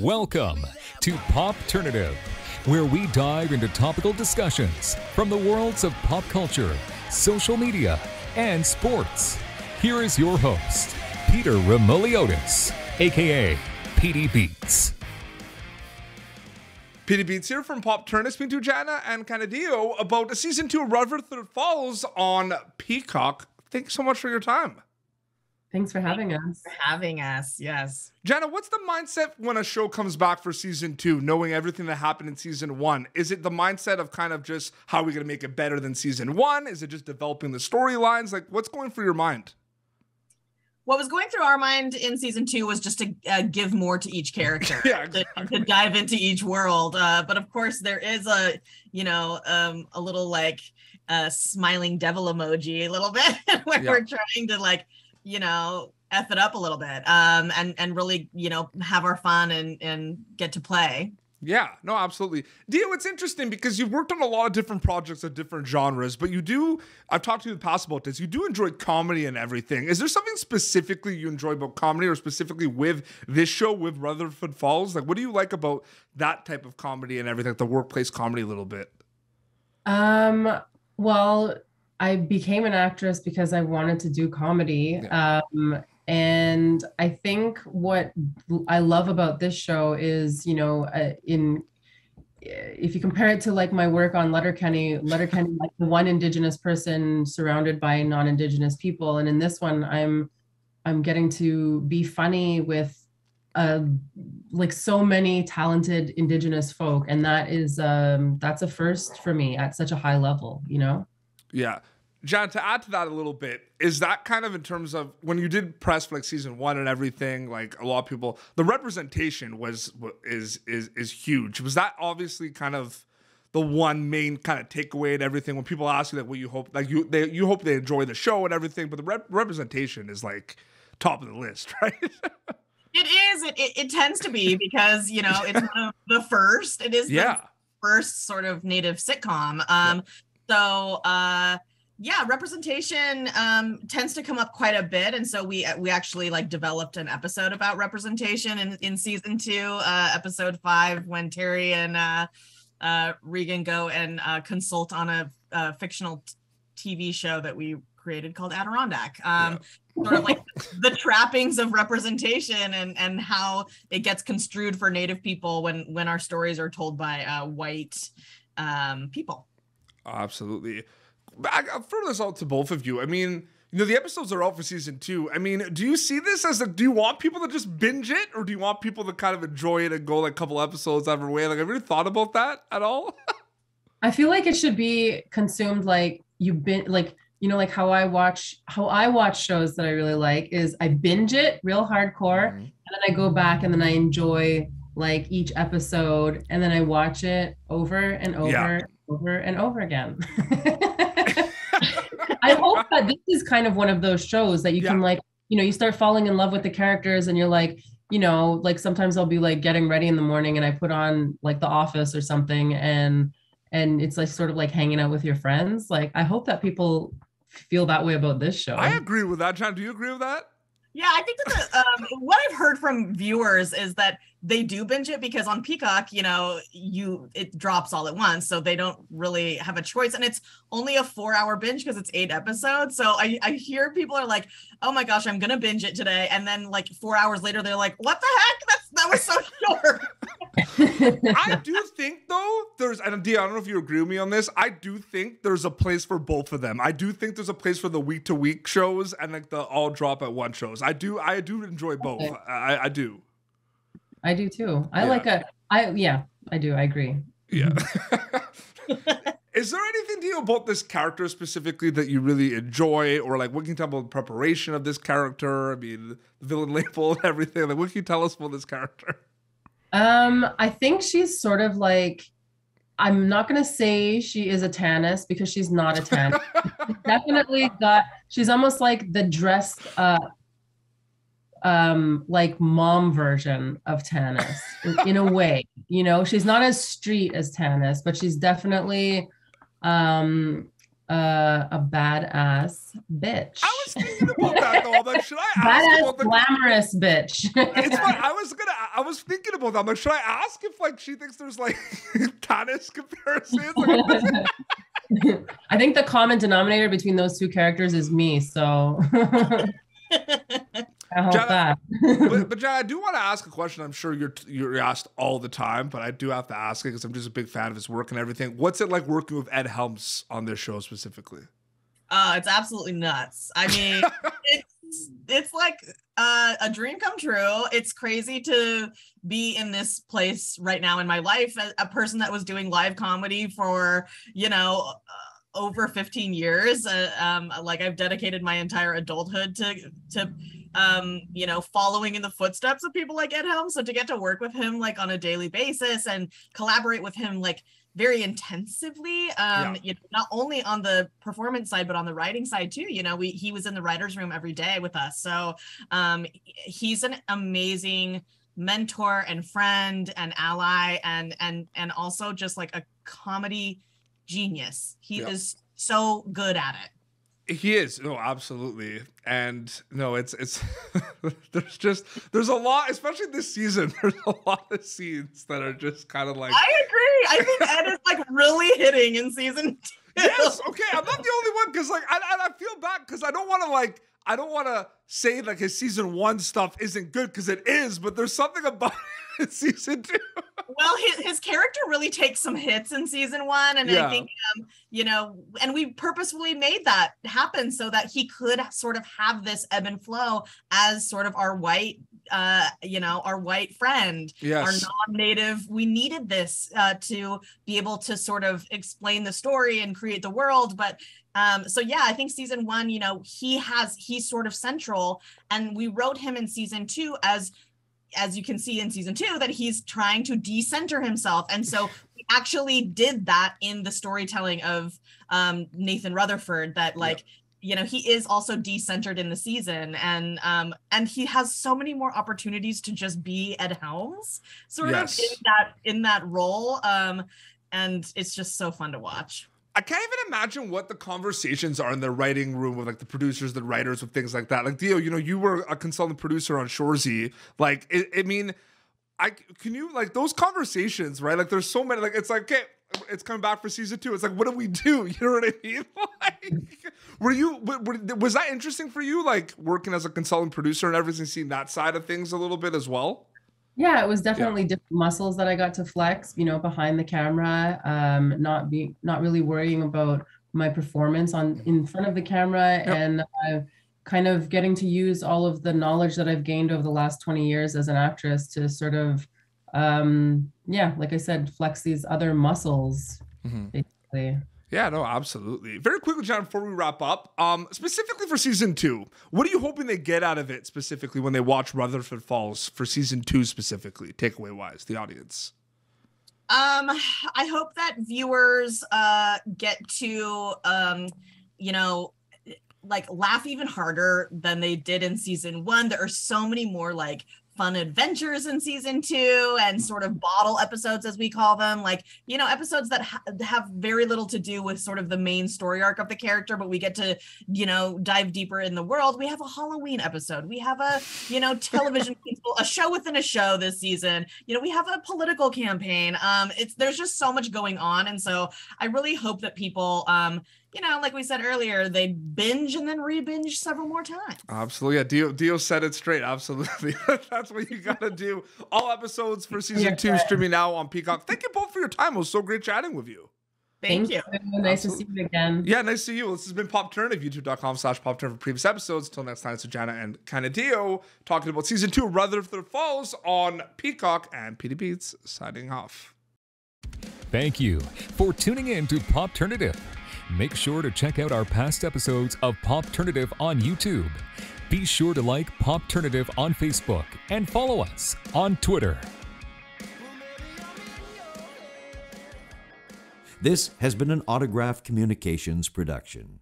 Welcome to Popternative, where we dive into topical discussions from the worlds of pop culture, social media, and sports. Here is your host, Peter Remoliotis, aka PD Beats. PD Beats here from Popternative, speaking to Jana and Kaniehtiio about season 2 of Rutherford Falls on Peacock. Thanks so much for your time. Thanks for having us. Thanks for having us, yes. Jana, what's the mindset when a show comes back for season 2, knowing everything that happened in season 1? Is it the mindset of kind of just how are we going to make it better than season 1? Is it just developing the storylines? Like, what's going through your mind? What was going through our mind in season 2 was just to give more to each character, Yeah, exactly. to dive into each world. But of course, there is a little like smiling devil emoji a little bit when we're trying to F it up a little bit and really, have our fun and get to play. Yeah, no, absolutely. Dio, it's interesting because you've worked on a lot of different projects of different genres, but I've talked to you in the past about this, you do enjoy comedy and everything. Is there something specifically you enjoy about comedy or specifically with this show, with Rutherford Falls? Like, what do you like about that type of comedy and everything, like the workplace comedy a little bit? Well, I became an actress because I wanted to do comedy. Yeah. And I think what I love about this show is, if you compare it to like my work on Letterkenny, like the one Indigenous person surrounded by non-Indigenous people. And in this one, I'm getting to be funny with like so many talented Indigenous folk. And that is, that's a first for me at such a high level, Yeah. John, to add to that a little bit, is that kind of in terms of when you did press for like season 1 and everything, like a lot of people, the representation is huge. Was that obviously kind of the one main kind of takeaway and everything when people ask you that, what you hope, like you hope they enjoy the show and everything, but the representation is like top of the list, right? It is. It tends to be because, it's one of the first. It is the first sort of native sitcom. Representation tends to come up quite a bit, and so we actually like developed an episode about representation in season 2, episode 5, when Terry and Reagan go and consult on a fictional TV show that we created called Adirondack. Sort of like the trappings of representation and how it gets construed for Native people when our stories are told by white people. Absolutely. For this out to both of you, I mean, the episodes are out for season 2. I mean, do you see this as do you want people to just binge it, or do you want people to kind of enjoy it and go like a couple episodes every way? Like, have you ever thought about that at all? I feel like it should be consumed like you've been like, how I watch shows that I really like is I binge it real hardcore, and then I go back and then I enjoy like each episode, and then I watch it over and over and over again. I hope that this is kind of one of those shows that you can like, you start falling in love with the characters and you're like, like sometimes I'll be like getting ready in the morning and I put on like The Office or something and it's like sort of like hanging out with your friends. Like, I hope that people feel that way about this show. I agree with that, John. Do you agree with that? Yeah, I think that what I've heard from viewers is that they do binge it because on Peacock, it drops all at once, so they don't really have a choice, and it's only a 4-hour binge because it's 8 episodes. So I hear people are like, "Oh my gosh, I'm gonna binge it today," and then like 4 hours later, they're like, "What the heck? That was so short." I do think though and Dia, I don't know if you agree with me on this. I do think there's a place for both of them. I do think there's a place for the week to week shows and like the all drop at once shows. I do enjoy both. I do. I do too. I do. I agree. Yeah. Is there anything to you about this character specifically that you really enjoy, or like what can you tell about the preparation of this character? I mean, the villain label and everything. Like, what can you tell us about this character? I think she's sort of like, I'm not going to say she is a Tanis because she's not a Tanis. She's almost like the dressed like mom version of Tanis in a way. She's not as street as Tanis, but she's definitely a badass bitch. I was thinking about that though. I'm like, should I ask Badass, about the glamorous bitch. It's fine. I was thinking about that. I'm like, should I ask if like she thinks there's like tennis comparisons? Like, I think the common denominator between those two characters is me. So I hope that. but Jana, I do want to ask a question. I'm sure you're asked all the time, but I do have to ask it because I'm just a big fan of his work and everything. What's it like working with Ed Helms on this show specifically? It's absolutely nuts. I mean, it's like a dream come true. It's crazy to be in this place right now in my life. A person that was doing live comedy for, over 15 years. Like I've dedicated my entire adulthood to following in the footsteps of people like Ed Helms. So to get to work with him like on a daily basis and collaborate with him like very intensively, not only on the performance side, but on the writing side too. He was in the writer's room every day with us. So he's an amazing mentor and friend and ally and also just like a comedy genius. He is so good at it. He is. No, absolutely. And no, it's there's a lot, especially this season, there's a lot of scenes that are just kind of like, I agree. I think Ed is like really hitting in season 2. Yes, okay. I'm not the only one because like I feel bad because I don't want to say like his season 1 stuff isn't good because it is, but there's something about it in season 2. Well, his character really takes some hits in season 1, and I think and we purposefully made that happen so that he could sort of have this ebb and flow as sort of our white our white friend, our non-native. We needed this to be able to sort of explain the story and create the world. But I think season 1, he's sort of central, and we wrote him in season 2 as you can see in season 2 that he's trying to decenter himself. And so we actually did that in the storytelling of Nathan Rutherford, that he is also decentered in the season, and he has so many more opportunities to just be Ed Helms sort of in that role. And it's just so fun to watch. I can't even imagine what the conversations are in the writing room with like the producers, the writers, with things like that. Like Dio, you were a consultant producer on Shorzy. Like, can you like those conversations, right? Like, there's so many. Like, it's like, okay, it's coming back for season 2. It's like, what do we do? You know what I mean? Like, was that interesting for you? Like working as a consultant producer and everything, seeing that side of things a little bit as well. Yeah, it was definitely different muscles that I got to flex, behind the camera, not really worrying about my performance in front of the camera, and kind of getting to use all of the knowledge that I've gained over the last 20 years as an actress to sort of, like I said, flex these other muscles, basically. Yeah, no, absolutely. Very quickly, John, before we wrap up, specifically for season 2, what are you hoping they get out of it specifically when they watch Rutherford Falls for season 2 specifically, takeaway wise, the audience? I hope that viewers get to, like laugh even harder than they did in season 1. There are so many more like fun adventures in season 2 and sort of bottle episodes, as we call them, like episodes that have very little to do with sort of the main story arc of the character, but we get to dive deeper in the world. We have a Halloween episode, we have a television a show within a show this season, we have a political campaign. There's just so much going on, and so I really hope that people like we said earlier, they binge and then re-binge several more times. Absolutely. Yeah, Dio said it straight. Absolutely. That's what you got to do. All episodes for season 2 streaming now on Peacock. Thank you both for your time. It was so great chatting with you. Thank you. Nice to see you again. Yeah, nice to see you. This has been Pop Turn, youtube.com/PopTurn for previous episodes. Until next time, it's Jana and Kaniehtiio talking about season 2 of Rutherford Falls on Peacock, and PD Beats signing off. Thank you for tuning in to Popternative. Make sure to check out our past episodes of Popternative on YouTube. Be sure to like Popternative on Facebook and follow us on Twitter. This has been an Autograph Communications production.